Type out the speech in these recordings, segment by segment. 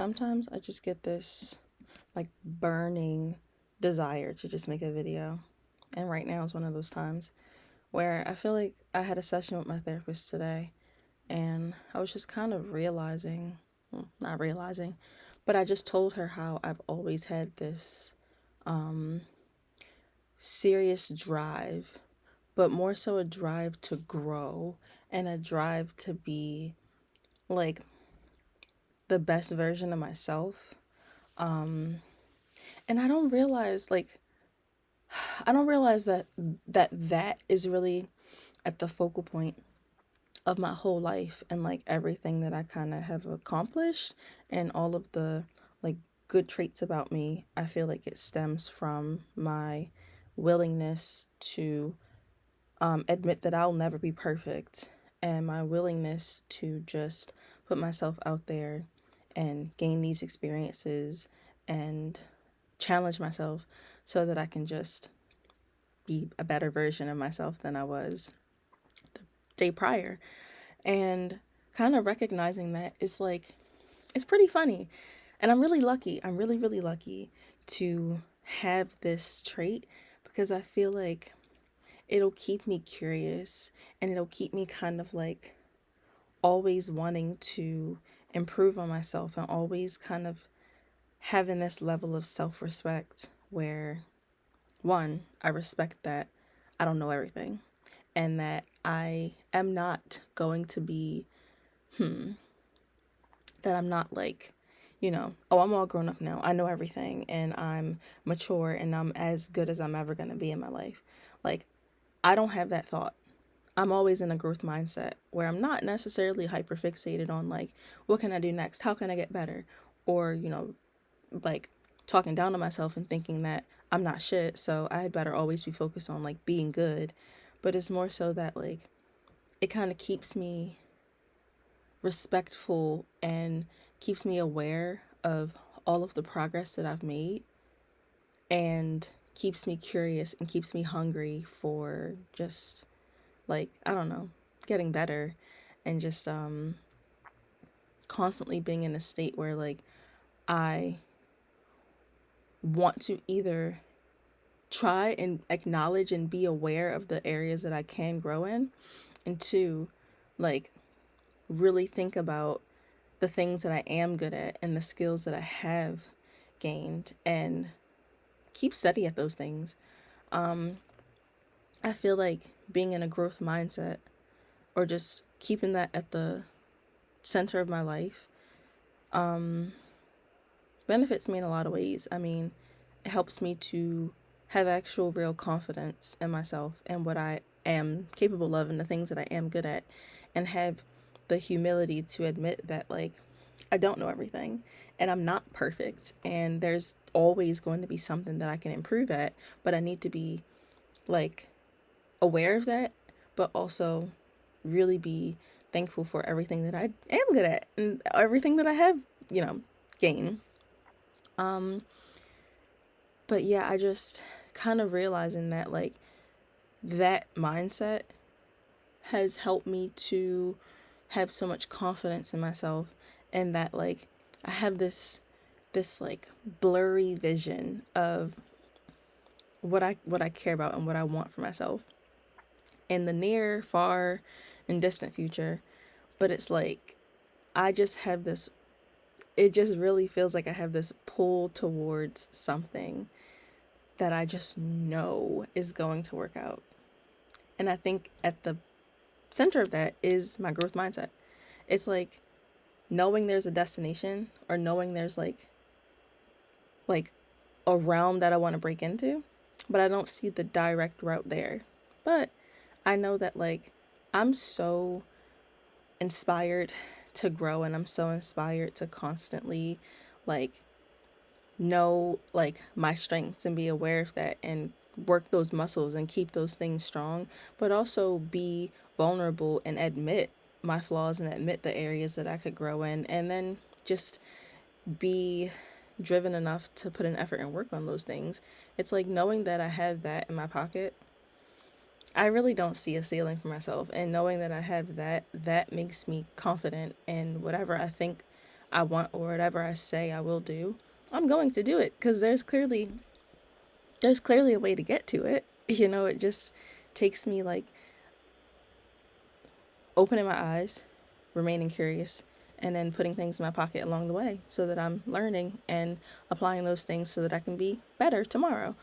Sometimes I just get this like burning desire to just make a video. And right now is one of those times where I feel like I had a session with my therapist today and I was just kind of realizing, well, not realizing, but I just told her how I've always had this um, serious drive, but more so a drive to grow and a drive to be like the best version of myself. Um, and I don't realize that is really at the focal point of my whole life and like everything that I kind of have accomplished and all of the like good traits about me. I feel like it stems from my willingness to admit that I'll never be perfect and my willingness to just put myself out there and gain these experiences and challenge myself so that I can just be a better version of myself than I was the day prior. And kind of recognizing that is like, it's pretty funny. And I'm really lucky. I'm really, really lucky to have this trait because I feel like it'll keep me curious and it'll keep me kind of like always wanting to improve on myself and always kind of having this level of self respect where, one, I respect that I don't know everything and that I am not going to be, that I'm not like, oh, I'm all grown up now. I know everything and I'm mature and I'm as good as I'm ever going to be in my life. Like, I don't have that thought. I'm always in a growth mindset where I'm not necessarily hyper fixated on like, what can I do next? How can I get better? Or, like talking down to myself and thinking that I'm not shit. So I had better always be focused on like being good. But it's more so that like it kind of keeps me respectful and keeps me aware of all of the progress that I've made and keeps me curious and keeps me hungry for just like, I don't know, getting better and just constantly being in a state where like I want to either try and acknowledge and be aware of the areas that I can grow in, and two, like really think about the things that I am good at and the skills that I have gained and keep steady at those things. Um, I feel like being in a growth mindset or just keeping that at the center of my life benefits me in a lot of ways. I mean, it helps me to have actual real confidence in myself and what I am capable of and the things that I am good at and have the humility to admit that like I don't know everything and I'm not perfect and there's always going to be something that I can improve at, but I need to be like aware of that, but also really be thankful for everything that I am good at and everything that I have, gained. Um, but yeah, I just kind of realizing that like that mindset has helped me to have so much confidence in myself and that like I have this like blurry vision of what I care about and what I want for myself in the near, far, and distant future. But it's like I just have this it just really feels like I have this pull towards something that I just know is going to work out. And I think at the center of that is my growth mindset. It's like knowing there's a destination or knowing there's like a realm that I want to break into, but I don't see the direct route there. But I know that like I'm so inspired to grow and I'm so inspired to constantly like know like my strengths and be aware of that and work those muscles and keep those things strong, but also be vulnerable and admit my flaws and admit the areas that I could grow in and then just be driven enough to put an effort and work on those things. It's like knowing that I have that in my pocket. I really don't see a ceiling for myself and knowing that I have that makes me confident in whatever I think I want or whatever I say I will do, I'm going to do it because there's clearly a way to get to it. It just takes me like opening my eyes, remaining curious, and then putting things in my pocket along the way so that I'm learning and applying those things so that I can be better tomorrow.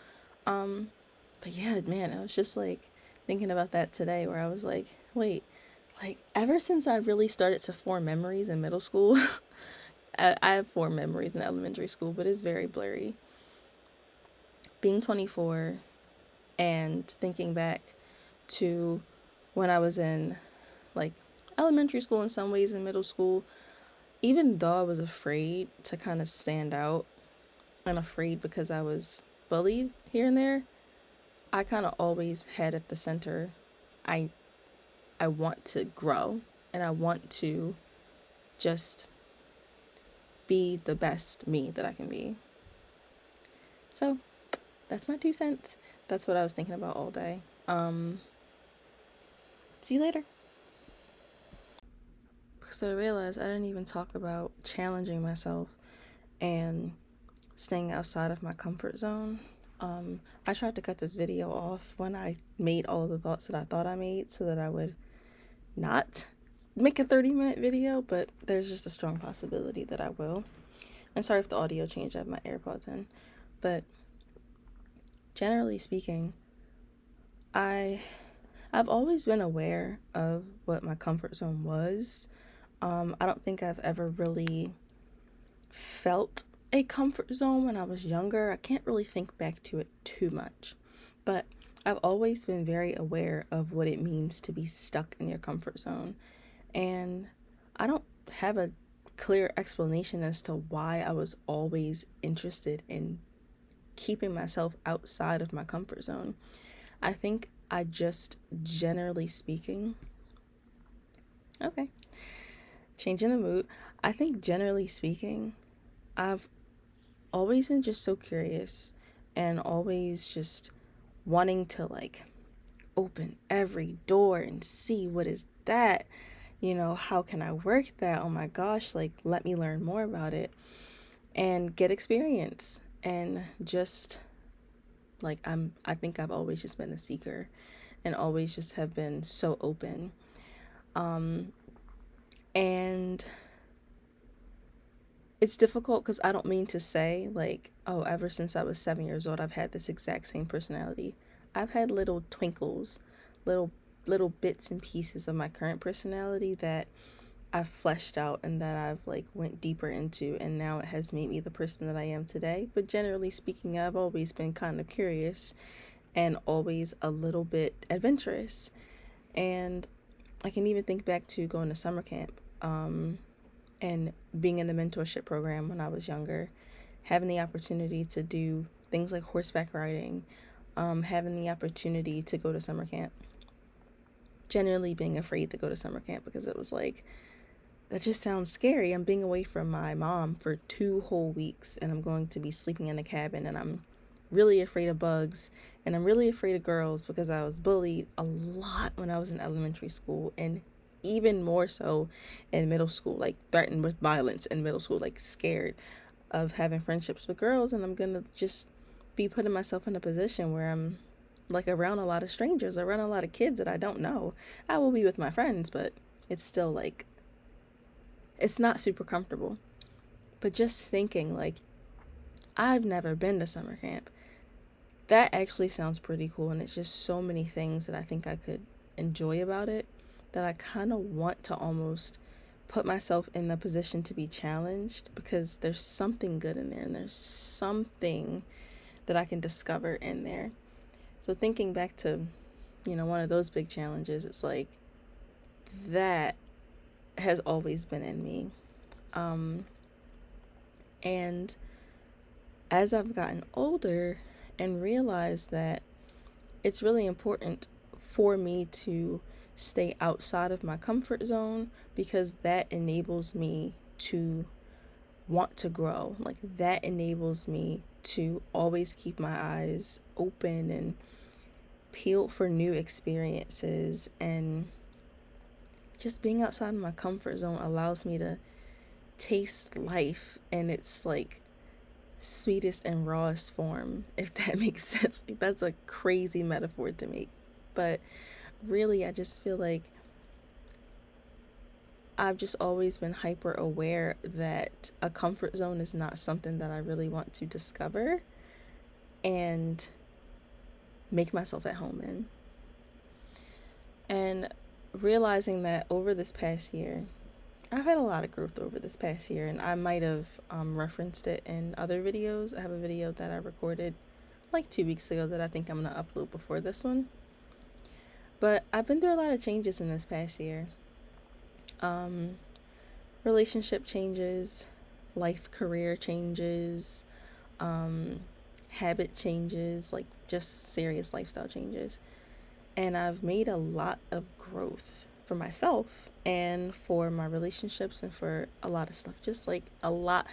But yeah, man, I was just like thinking about that today where I was like, wait, like ever since I really started to form memories in middle school, I have formed memories in elementary school, but it's very blurry. Being 24 and thinking back to when I was in like elementary school in some ways in middle school, even though I was afraid to kind of stand out and afraid because I was bullied here and there, I kind of always had at the center, I I want to grow and I want to just be the best me that I can be. So that's my 2 cents. That's what I was thinking about all day. See you later. Because I realized I didn't even talk about challenging myself and staying outside of my comfort zone. I tried to cut this video off when I made all of the thoughts that I thought I made so that I would not make a 30-minute video, but there's just a strong possibility that I will. And sorry if the audio changed, I have my AirPods in. But generally speaking, I've always been aware of what my comfort zone was. I don't think I've ever really felt a comfort zone when I was younger. I can't really think back to it too much, but I've always been very aware of what it means to be stuck in your comfort zone. And I don't have a clear explanation as to why I was always interested in keeping myself outside of my comfort zone. I think I just, generally speaking, okay, changing the mood. I think generally speaking, I've always been just so curious and always just wanting to like open every door and see what is that, how can I work that? Oh my gosh, like let me learn more about it and get experience. And just like I think I've always just been a seeker and always just have been so open. And it's difficult because I don't mean to say like, oh, ever since I was 7 years old, I've had this exact same personality. I've had little twinkles, little bits and pieces of my current personality that I've fleshed out and that I've like went deeper into, and now it has made me the person that I am today. But generally speaking, I've always been kind of curious and always a little bit adventurous. And I can even think back to going to summer camp. And being in the mentorship program when I was younger, having the opportunity to do things like horseback riding, having the opportunity to go to summer camp, generally being afraid to go to summer camp because it was like, that just sounds scary. I'm being away from my mom for 2 whole weeks and I'm going to be sleeping in a cabin, and I'm really afraid of bugs and I'm really afraid of girls because I was bullied a lot when I was in elementary school, and even more so in middle school, like threatened with violence in middle school, like scared of having friendships with girls. And I'm gonna just be putting myself in a position where I'm like around a lot of strangers, around a lot of kids that I don't know. I will be with my friends, but it's still like, it's not super comfortable. But just thinking like, I've never been to summer camp. That actually sounds pretty cool, and it's just so many things that I think I could enjoy about it that I kind of want to almost put myself in the position to be challenged, because there's something good in there and there's something that I can discover in there. So thinking back to, one of those big challenges, it's like that has always been in me. And as I've gotten older and realized that it's really important for me to stay outside of my comfort zone, because that enables me to want to grow. Like that enables me to always keep my eyes open and peeled for new experiences. And just being outside of my comfort zone allows me to taste life in its like sweetest and rawest form, if that makes sense. Like, that's a crazy metaphor to make. But really, I just feel like I've just always been hyper aware that a comfort zone is not something that I really want to discover and make myself at home in. And realizing that over this past year, I've had a lot of growth over this past year, and I might have referenced it in other videos. I have a video that I recorded like 2 weeks ago that I think I'm going to upload before this one. But I've been through a lot of changes in this past year. Relationship changes, life career changes, habit changes, like just serious lifestyle changes. And I've made a lot of growth for myself and for my relationships and for a lot of stuff. Just like a lot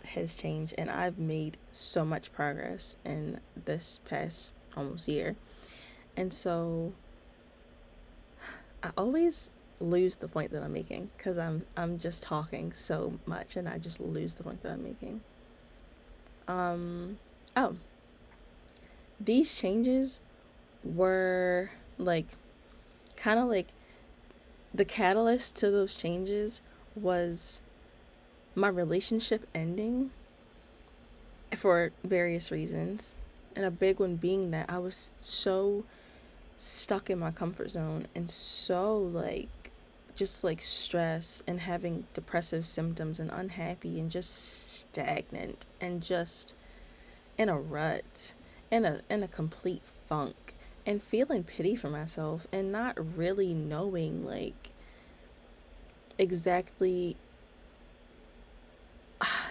has changed, and I've made so much progress in this past almost year. And so I always lose the point that I'm making because I'm just talking so much and I just lose the point that I'm making. Oh, these changes were like kind of like the catalyst to those changes was my relationship ending for various reasons. And a big one being that I was so stuck in my comfort zone and so like just like stressed and having depressive symptoms and unhappy and just stagnant and just in a rut, in a complete funk, and feeling pity for myself and not really knowing like exactly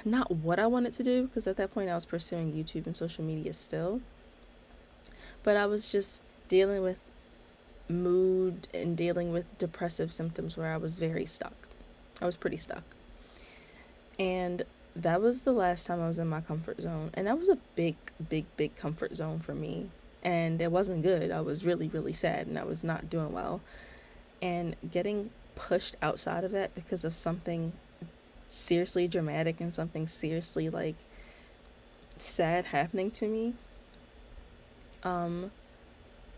not what I wanted to do, because at that point I was pursuing YouTube and social media still, but I was just dealing with mood and dealing with depressive symptoms where I was very stuck. I was pretty stuck. And that was the last time I was in my comfort zone. And that was a big, big, big comfort zone for me. And it wasn't good. I was really, really sad and I was not doing well. And getting pushed outside of that because of something seriously dramatic and something seriously like sad happening to me,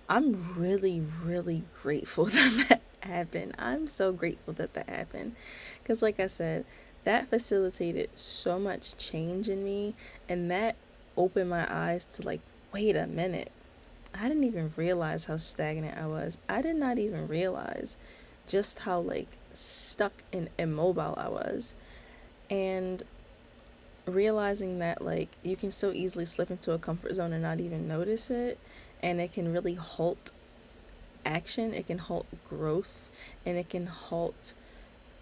I'm really, really grateful that happened. I'm so grateful that happened. Because, like I said, that facilitated so much change in me. And that opened my eyes to, like, wait a minute. I didn't even realize how stagnant I was. I did not even realize just how, like, stuck and immobile I was. And realizing that, like, you can so easily slip into a comfort zone and not even notice it, and it can really halt action, it can halt growth, and it can halt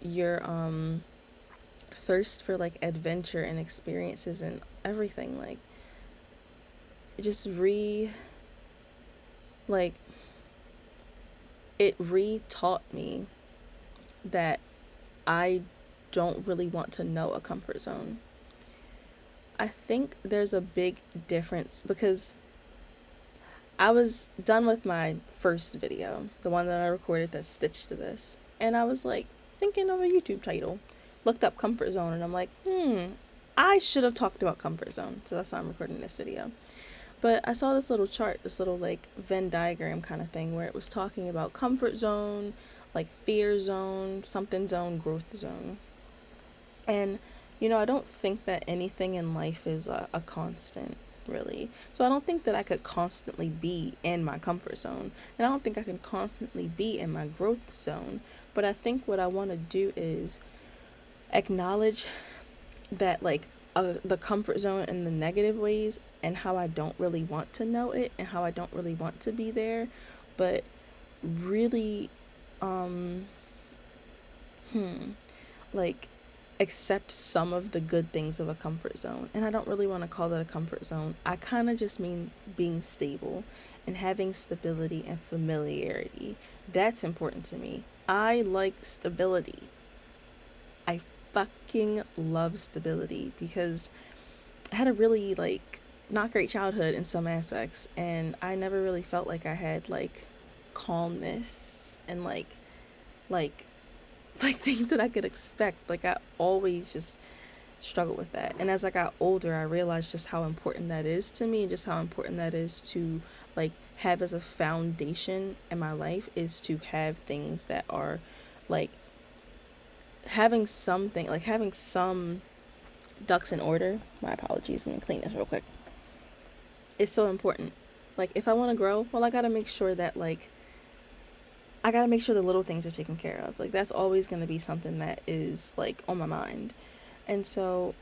your thirst for like adventure and experiences and everything. Like, just like it re-taught me that I don't really want to know a comfort zone. I think there's a big difference because I was done with my first video, the one that I recorded that's stitched to this, and I was like thinking of a YouTube title, looked up comfort zone, and I'm like, I should have talked about comfort zone, so that's why I'm recording this video. But I saw this little chart, this little like Venn diagram kind of thing where it was talking about comfort zone, like fear zone, something zone, growth zone. And, I don't think that anything in life is a constant, really. So I don't think that I could constantly be in my comfort zone. And I don't think I can constantly be in my growth zone. But I think what I want to do is acknowledge that, like, the comfort zone in the negative ways and how I don't really want to know it and how I don't really want to be there. But really, like, accept some of the good things of a comfort zone. And I don't really want to call it a comfort zone. I kind of just mean being stable and having stability and familiarity. That's important to me. I like stability. I fucking love stability because I had a really like not great childhood in some aspects, and I never really felt like I had like calmness and like like things that I could expect. Like I always just struggle with that. And as I got older, I realized just how important that is to me and just how important that is to like have as a foundation in my life is to have things that are like having something, like having some ducks in order. My apologies, let me clean this real quick. It's so important. Like if I want to grow, well, I got to make sure that like I got to make sure the little things are taken care of. Like that's always going to be something that is like on my mind. And so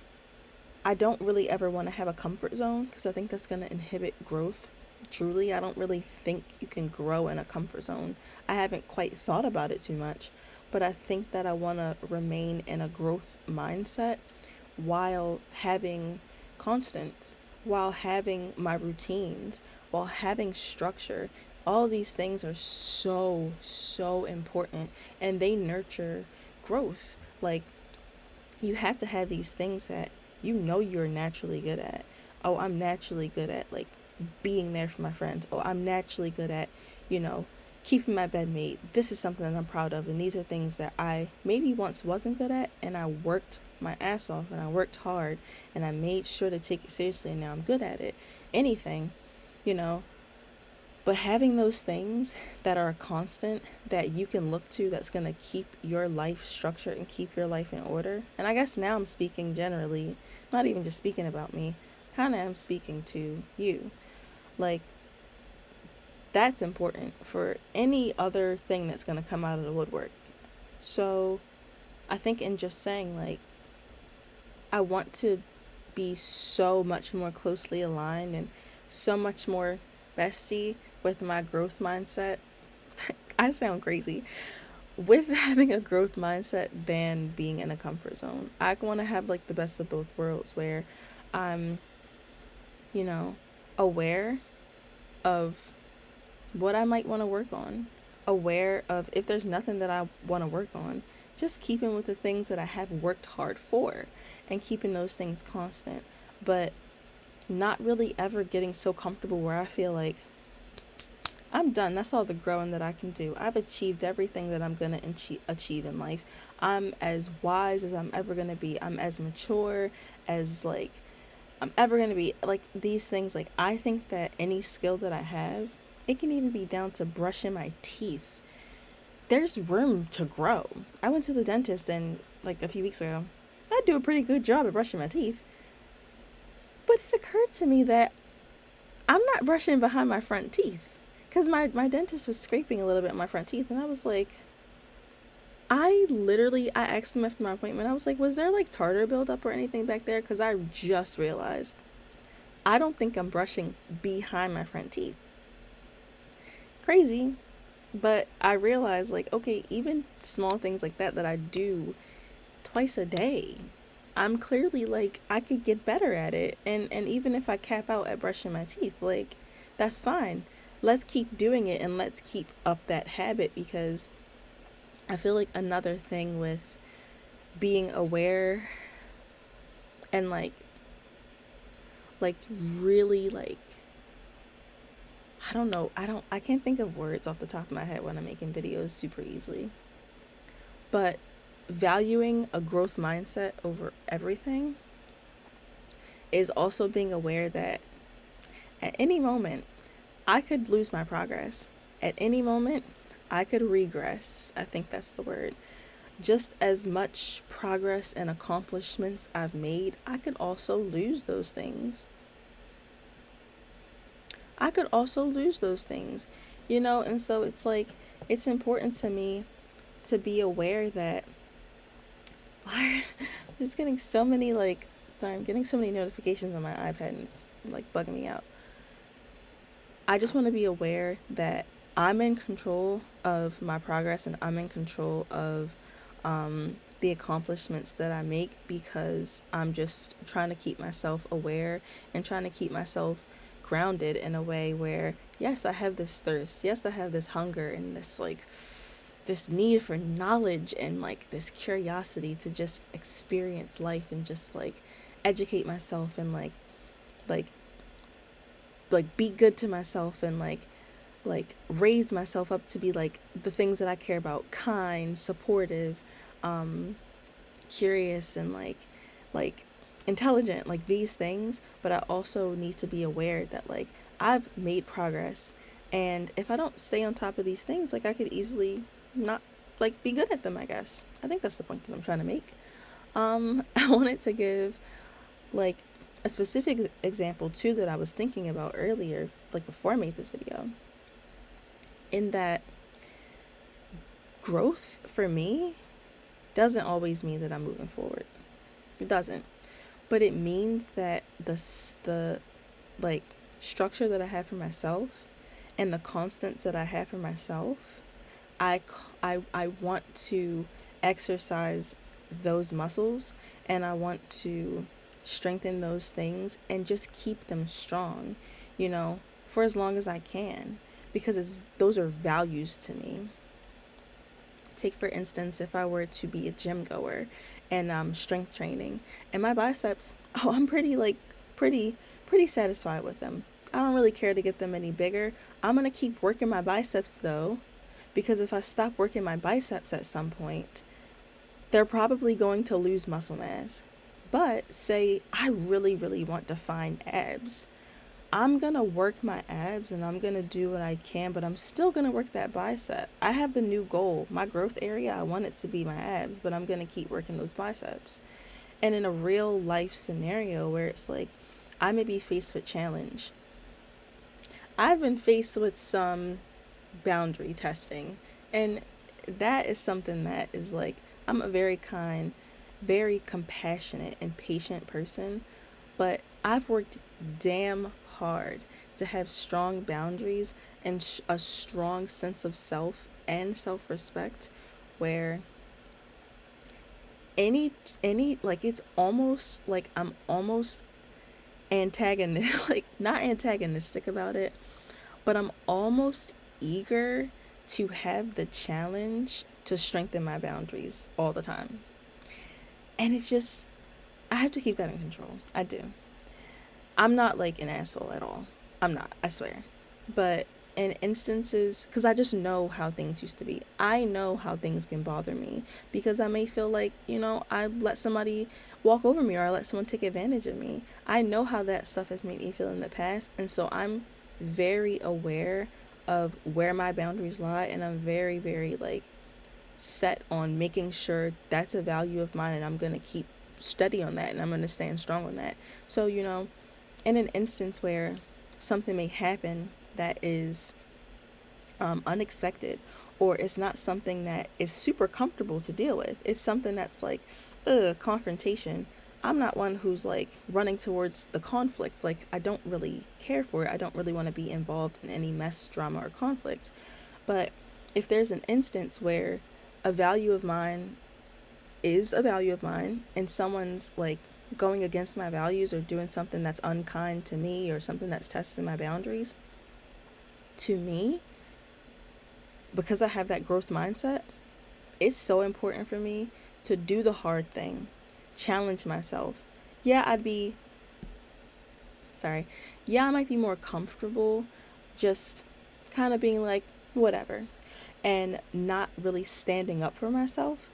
I don't really ever want to have a comfort zone because I think that's going to inhibit growth. Truly, I don't really think you can grow in a comfort zone. I haven't quite thought about it too much, but I think that I want to remain in a growth mindset while having constants, while having my routines, while having structure. All these things are so, so important and they nurture growth. Like, you have to have these things that you know you're naturally good at. Oh, I'm naturally good at like being there for my friends. Oh, I'm naturally good at, you know, keeping my bed made. This is something that I'm proud of. And these are things that I maybe once wasn't good at. And I worked my ass off and I worked hard and I made sure to take it seriously. And now I'm good at it. Anything, you know, but having those things that are a constant that you can look to that's going to keep your life structured and keep your life in order. And I guess now I'm speaking generally, not even just speaking about me, kind of am speaking to you. Like, that's important for any other thing that's going to come out of the woodwork. So I think in just saying, like, I want to be so much more closely aligned and so much more bestie with my growth mindset. I sound crazy. With having a growth mindset than being in a comfort zone. I want to have like the best of both worlds where I'm, you know, aware of what I might want to work on, aware of if there's nothing that I want to work on, just keeping with the things that I have worked hard for and keeping those things constant, but not really ever getting so comfortable where I feel like I'm done. That's all the growing that I can do. I've achieved everything that I'm going to achieve in life. I'm as wise as I'm ever going to be. I'm as mature as like I'm ever going to be. Like these things, like I think that any skill that I have, it can even be down to brushing my teeth. There's room to grow. I went to the dentist and like a few weeks ago, I do a pretty good job at brushing my teeth. But it occurred to me that I'm not brushing behind my front teeth because my dentist was scraping a little bit on my front teeth and I was like, I asked him after my appointment, I was like, was there like tartar buildup or anything back there? Because I just realized I don't think I'm brushing behind my front teeth. Crazy. But I realized like, okay, even small things like that I do twice a day, I'm clearly like I could get better at it. And even if I cap out at brushing my teeth, like that's fine. Let's keep doing it and let's keep up that habit because I feel like another thing with being aware and like really like I can't think of words off the top of my head when I'm making videos super easily. But valuing a growth mindset over everything is also being aware that at any moment I could lose my progress. At any moment I could regress. I think that's the word. Just as much progress and accomplishments I've made, I could also lose those things. I could also lose those things, you know? And so it's like, it's important to me to be aware that I'm just getting so many, like, sorry, I'm getting so many notifications on my iPad and it's like bugging me out. I just want to be aware that I'm in control of my progress and I'm in control of the accomplishments that I make because I'm just trying to keep myself aware and trying to keep myself grounded in a way where, yes, I have this thirst. Yes, I have this hunger and this like this need for knowledge and like this curiosity to just experience life and just like educate myself and like be good to myself and like raise myself up to be like the things that I care about, kind, supportive, curious and like intelligent, like these things, but I also need to be aware that like I've made progress, and if I don't stay on top of these things, like I could easily not like be good at them, I guess. I think that's the point that I'm trying to make. I wanted to give like a specific example too that I was thinking about earlier, like before I made this video, in that growth for me doesn't always mean that I'm moving forward. It doesn't. But it means that the like structure that I have for myself and the constants that I have for myself, I want to exercise those muscles, and I want to strengthen those things and just keep them strong, you know, for as long as I can, because those are values to me. Take for instance, if I were to be a gym goer and strength training, and my biceps, oh, I'm pretty satisfied with them. I don't really care to get them any bigger. I'm gonna keep working my biceps though, because if I stop working my biceps at some point, they're probably going to lose muscle mass. But say I really, really want defined abs, I'm gonna work my abs and I'm gonna do what I can, but I'm still gonna work that bicep. I have the new goal. My growth area, I want it to be my abs, but I'm gonna keep working those biceps. And in a real life scenario where it's like I may be faced with challenge, I've been faced with some boundary testing, and that is something that is like, I'm a very kind, very compassionate and patient person, but I've worked damn hard to have strong boundaries and a strong sense of self and self-respect, where any like it's almost like I'm almost antagonistic, like not antagonistic about it, but I'm almost eager to have the challenge to strengthen my boundaries all the time. And it's just, I have to keep that in control. I do. I'm not like an asshole at all. I'm not, I swear. But in instances, because I just know how things used to be, I know how things can bother me because I may feel like, you know, I let somebody walk over me or I let someone take advantage of me. I know how that stuff has made me feel in the past. And so I'm very aware of where my boundaries lie. And I'm very, very like set on making sure that's a value of mine. And I'm going to keep steady on that and I'm going to stand strong on that. So, you know, in an instance where something may happen that is unexpected, or it's not something that is super comfortable to deal with, it's something that's like, confrontation. I'm not one who's like running towards the conflict. Like, I don't really care for it. I don't really want to be involved in any mess, drama, or conflict. But if there's an instance where a value of mine is a value of mine and someone's like going against my values or doing something that's unkind to me or something that's testing my boundaries, to me, because I have that growth mindset, it's so important for me to do the hard thing, challenge myself. Yeah, sorry, yeah, I might be more comfortable just kind of being like, whatever, and not really standing up for myself.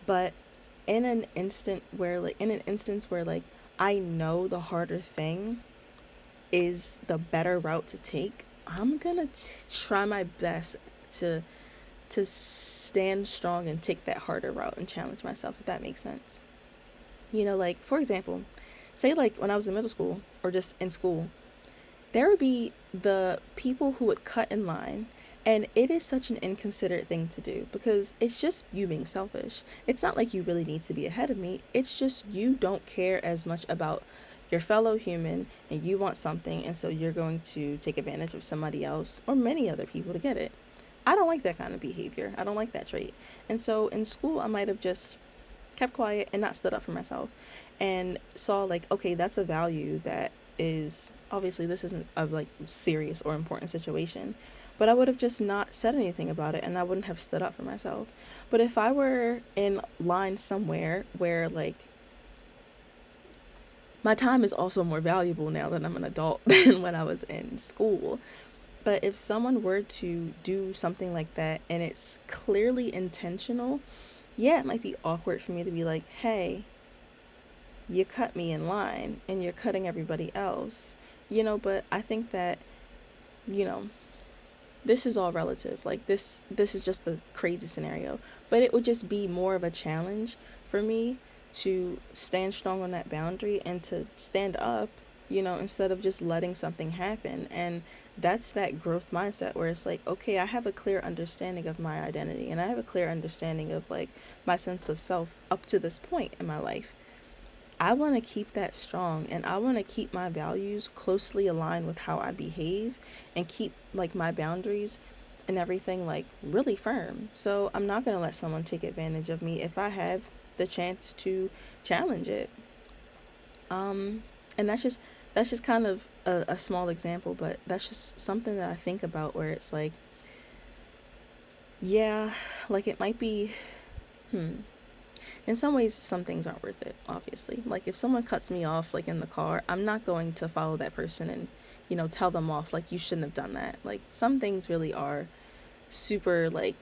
But in an instance where like I know the harder thing is the better route to take, I'm gonna try my best to stand strong and take that harder route and challenge myself, if that makes sense. You know, like for example, say like when I was in middle school or just in school, there would be the people who would cut in line. And it is such an inconsiderate thing to do because it's just you being selfish. It's not like you really need to be ahead of me. It's just you don't care as much about your fellow human and you want something. And so you're going to take advantage of somebody else or many other people to get it. I don't like that kind of behavior. I don't like that trait. And so in school, I might have just kept quiet and not stood up for myself and saw like, okay, that's a value that is obviously this isn't a like serious or important situation, but I would have just not said anything about it and I wouldn't have stood up for myself. But if I were in line somewhere where like my time is also more valuable now that I'm an adult than when I was in school. But if someone were to do something like that and it's clearly intentional, yeah, it might be awkward for me to be like, hey, you cut me in line and you're cutting everybody else, but I think that, you know, this is all relative. Like this is just a crazy scenario, but it would just be more of a challenge for me to stand strong on that boundary and to stand up, instead of just letting something happen. And that's that growth mindset where it's like, okay, I have a clear understanding of my identity and I have a clear understanding of like my sense of self up to this point in my life. I want to keep that strong and I want to keep my values closely aligned with how I behave and keep like my boundaries and everything like really firm. So I'm not going to let someone take advantage of me if I have the chance to challenge it. And that's just kind of a small example, but that's just something that I think about where it's like, yeah, like it might be, hmm, in some ways some things aren't worth it, obviously. Like if someone cuts me off like in the car, I'm not going to follow that person and tell them off like you shouldn't have done that. Like some things really are super like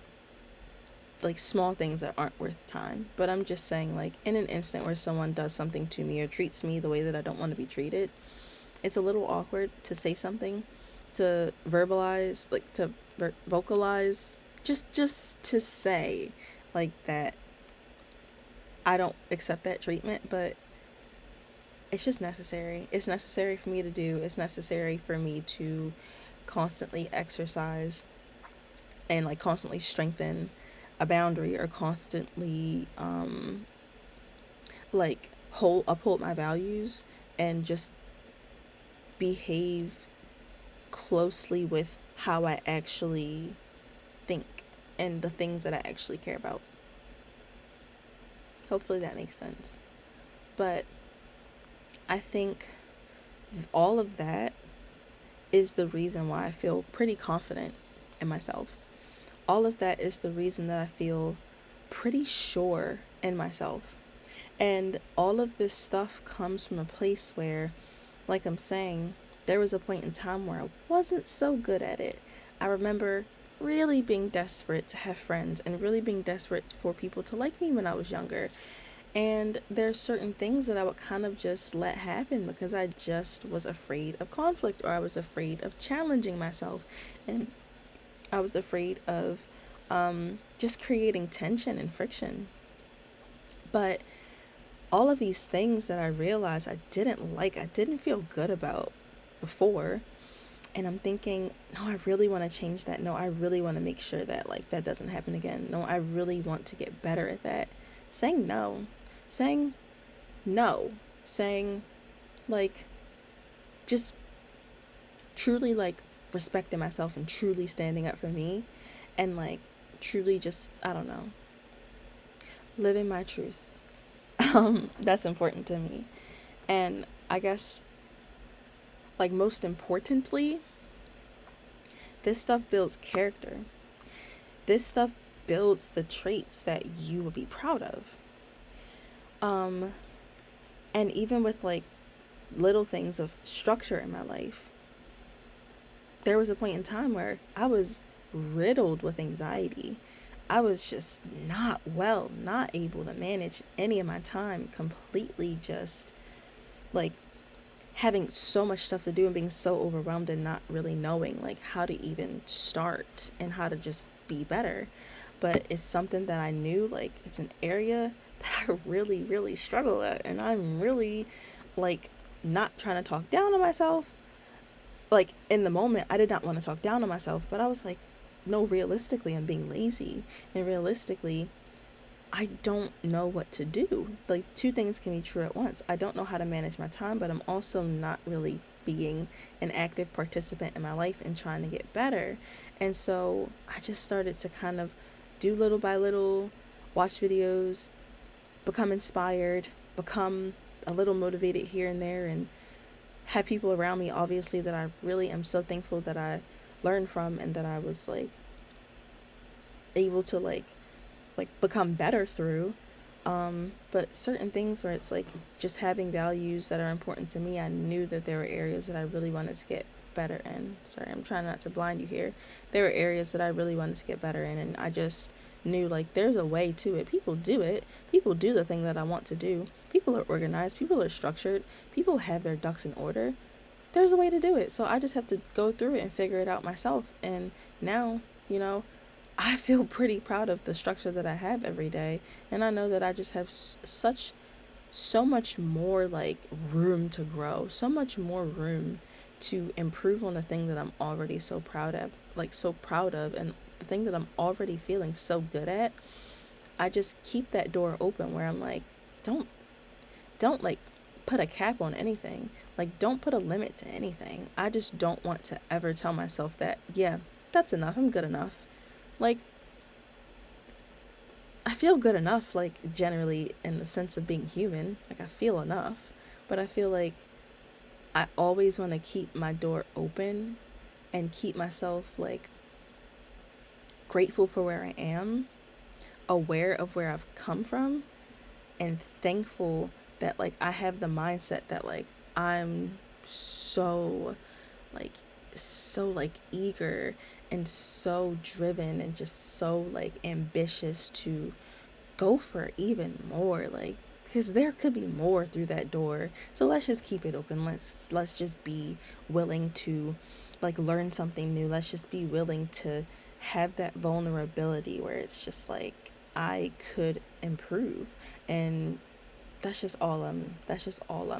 small things that aren't worth time. But I'm just saying, like in an instant where someone does something to me or treats me the way that I don't want to be treated, it's a little awkward to say something, to verbalize, like to vocalize, just to say like that I don't accept that treatment, but it's just necessary. It's necessary for me to do. It's necessary for me to constantly exercise and like constantly strengthen a boundary or constantly like hold uphold my values and just behave closely with how I actually think and the things that I actually care about. Hopefully that makes sense. But I think all of that is the reason why I feel pretty confident in myself. All of that is the reason that I feel pretty sure in myself. And all of this stuff comes from a place where, like I'm saying, there was a point in time where I wasn't so good at it. I remember really being desperate to have friends and really being desperate for people to like me when I was younger. And there's certain things that I would kind of just let happen because I just was afraid of conflict or I was afraid of challenging myself. And I was afraid of just creating tension and friction. But all of these things that I realized I didn't like, I didn't feel good about before. And I'm thinking, no, I really want to change that. No, I really want to make sure that like that doesn't happen again. No, I really want to get better at that. Saying no, saying no, saying like just truly like respecting myself and truly standing up for me and like truly just, I don't know, living my truth. That's important to me. And I guess like most importantly, this stuff builds character. This stuff builds the traits that you will be proud of. Um and even with like little things of structure in my life, there was a point in time where I was riddled with anxiety. I was just not well, not able to manage any of my time, completely just like having so much stuff to do and being so overwhelmed and not really knowing like how to even start and how to just be better. But it's something that I knew like it's an area that I really, really struggle at. And I'm really like not trying to talk down on myself. Like in the moment, I did not want to talk down on myself, but I was like, no, realistically, I'm being lazy. And realistically, I don't know what to do. Like, two things can be true at once. I don't know how to manage my time, but I'm also not really being an active participant in my life and trying to get better. And so I just started to kind of do little by little, watch videos, become inspired, become a little motivated here and there, and have people around me, obviously, that I really am so thankful that I learned from and that I was like able to like become better through. But certain things where it's like just having values that are important to me, I knew that there were areas that I really wanted to get better in. Sorry, I'm trying not to blind you here. There were areas that I really wanted to get better in, and I just new. Like, there's a way to it. People do it. People do the thing that I want to do. People are organized. People are structured. People have their ducks in order. There's a way to do it. So I just have to go through it and figure it out myself. And now, I feel pretty proud of the structure that I have every day. And I know that I just have so much more like room to grow, so much more room to improve on the thing that I'm already so proud of, and the thing that I'm already feeling so good at. I just keep that door open where I'm like, don't like put a cap on anything. Like, don't put a limit to anything. I just don't want to ever tell myself that, yeah, that's enough. I'm good enough. Like, I feel good enough, like, generally, in the sense of being human. Like, I feel enough. But I feel like I always want to keep my door open and keep myself, like, grateful for where I am, aware of where I've come from, and thankful that, like, I have the mindset that, like, I'm so, like, eager and so driven and just so, like, ambitious to go for even more, like, because there could be more through that door. So let's just keep it open. Let's just be willing to, like, learn something new. Let's just be willing to have that vulnerability where it's just like, I could improve. And that's all I'm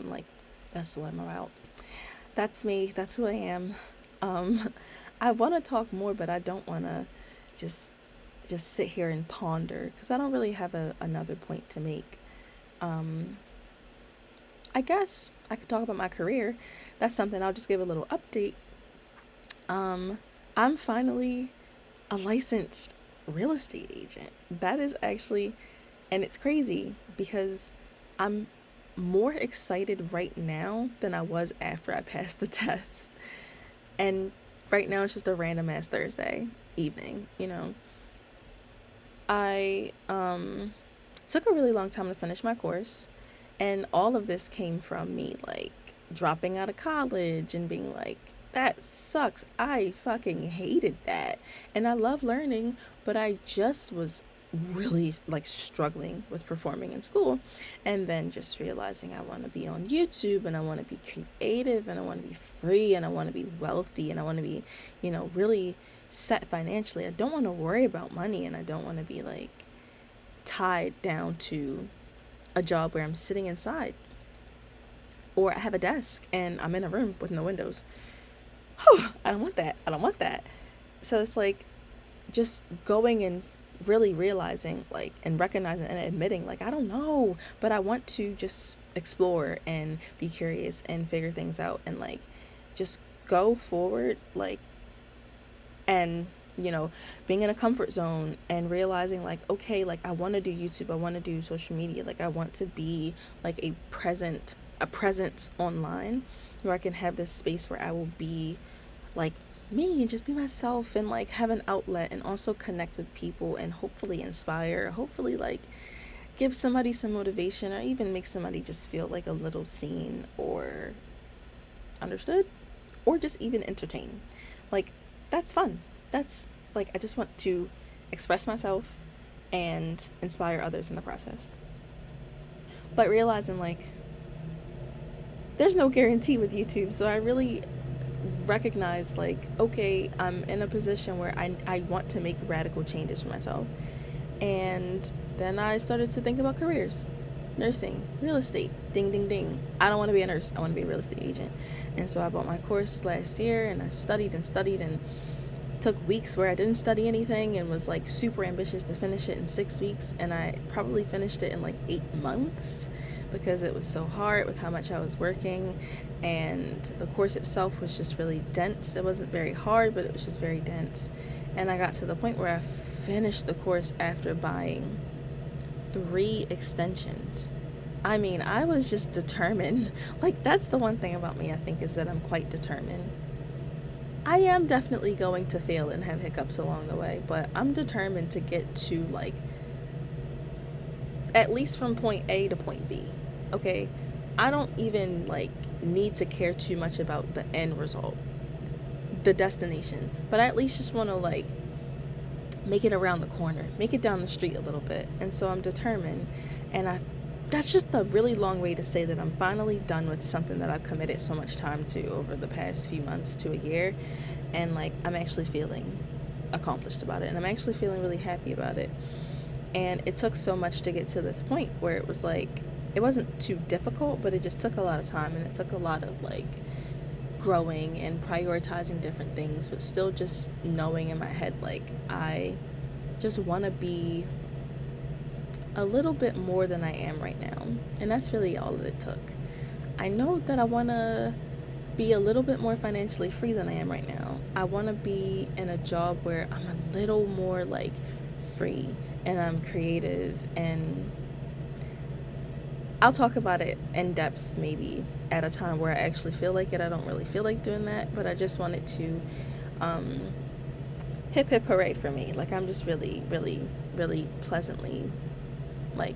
like, that's what I'm about. That's me. That's who I am. Um, I want to talk more, but I don't want to just sit here and ponder because I don't really have another point to make. Um, I guess I could talk about my career. That's something I'll just give a little update. Um, I'm finally a licensed real estate agent. That is actually, and it's crazy because I'm more excited right now than I was after I passed the test. And right now it's just a random ass Thursday evening, I took a really long time to finish my course, and all of this came from me like dropping out of college and being like, that sucks. I fucking hated that. And I love learning, but I just was really like struggling with performing in school, and then just realizing I want to be on YouTube, and I want to be creative, and I want to be free, and I want to be wealthy, and I want to be, really set financially. I don't want to worry about money, and I don't want to be like tied down to a job where I'm sitting inside or I have a desk and I'm in a room with no windows. Whew, I don't want that. I don't want that. So it's like just going and really realizing, like, and recognizing and admitting, like, I don't know, but I want to just explore and be curious and figure things out and like just go forward, like, and being in a comfort zone and realizing like, okay, like, I want to do YouTube, I want to do social media, like, I want to be like a presence online where I can have this space where I will be like me and just be myself and like have an outlet and also connect with people and hopefully inspire, hopefully like give somebody some motivation, or even make somebody just feel like a little seen or understood, or just even entertained. Like, that's fun. That's like, I just want to express myself and inspire others in the process. But realizing like there's no guarantee with YouTube, so I really recognize like, okay, I'm in a position where I want to make radical changes for myself. And then I started to think about careers. Nursing, real estate, ding, ding, ding. I don't want to be a nurse. I want to be a real estate agent. And so I bought my course last year, and I studied and took weeks where I didn't study anything and was like super ambitious to finish it in 6 weeks. And I probably finished it in like 8 months because it was so hard with how much I was working. And the course itself was just really dense. It wasn't very hard, but it was just very dense. And I got to the point where I finished the course after buying 3 extensions. I mean, I was just determined. Like, that's the one thing about me, I think, is that I'm quite determined. I am definitely going to fail and have hiccups along the way, but I'm determined to get to, like, at least from point A to point B. Okay? I don't even, like, need to care too much about the end result, the destination, but I at least just want to, like, make it around the corner, make it down the street a little bit. And so I'm determined. And that's just a really long way to say that I'm finally done with something that I've committed so much time to over the past few months to a year. And like, I'm actually feeling accomplished about it. And I'm actually feeling really happy about it. And it took so much to get to this point where it was like, it wasn't too difficult, but it just took a lot of time. And it took a lot of like growing and prioritizing different things, but still just knowing in my head, like, I just want to be a little bit more than I am right now. And that's really all that it took. I know that I want to be a little bit more financially free than I am right now. I want to be in a job where I'm a little more like free and I'm creative, and I'll talk about it in depth maybe at a time where I actually feel like it. I don't really feel like doing that, but I just wanted to hip hip hooray for me. Like, I'm just really, really, really pleasantly like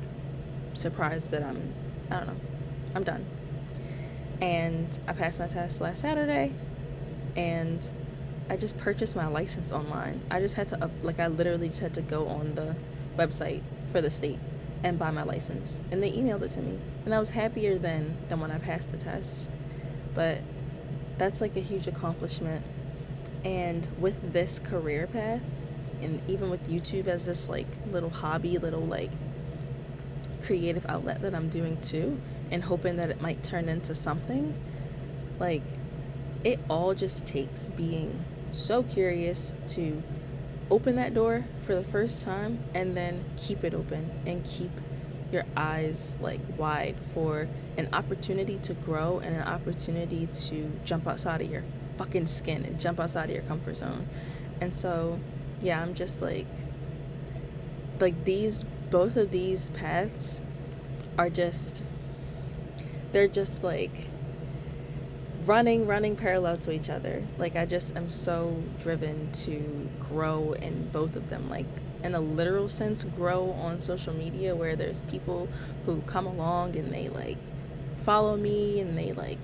surprised that I don't know, I'm done. And I passed my test last Saturday, and I just purchased my license online. I just had to I literally just had to go on the website for the state and buy my license, and they emailed it to me, and I was happier than when I passed the test. But that's like a huge accomplishment. And with this career path, and even with YouTube as this like little hobby, little like creative outlet that I'm doing too, and hoping that it might turn into something, like, it all just takes being so curious to open that door for the first time and then keep it open and keep your eyes like wide for an opportunity to grow and an opportunity to jump outside of your fucking skin and jump outside of your comfort zone. And so yeah, I'm just like these, both of these paths are just, they're just like running parallel to each other. Like, I just am so driven to grow in both of them, like in a literal sense, grow on social media where there's people who come along and they like follow me and they like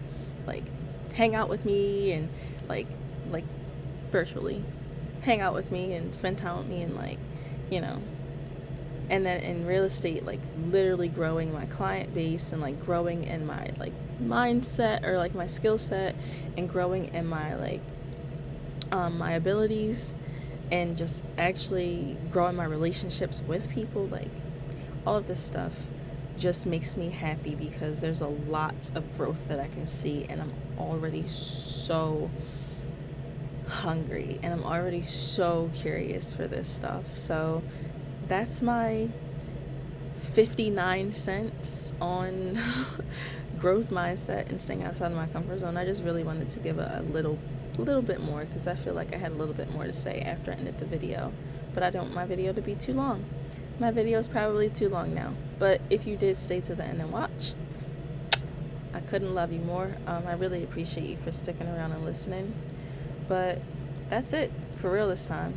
hang out with me and like virtually hang out with me and spend time with me, and like, you know. And then in real estate, like literally growing my client base and like growing in my like mindset or like my skill set, and growing in my like my abilities, and just actually growing my relationships with people. Like, all of this stuff just makes me happy because there's a lot of growth that I can see, and I'm already so hungry and I'm already so curious for this stuff. So that's my 59 cents on growth mindset and staying outside of my comfort zone. I just really wanted to give a little bit more, because I feel like I had a little bit more to say after I ended the video, but I don't want my video to be too long. My video is probably too long now, but if you did stay to the end and watch, I couldn't love you more. I really appreciate you for sticking around and listening. But that's it for real this time.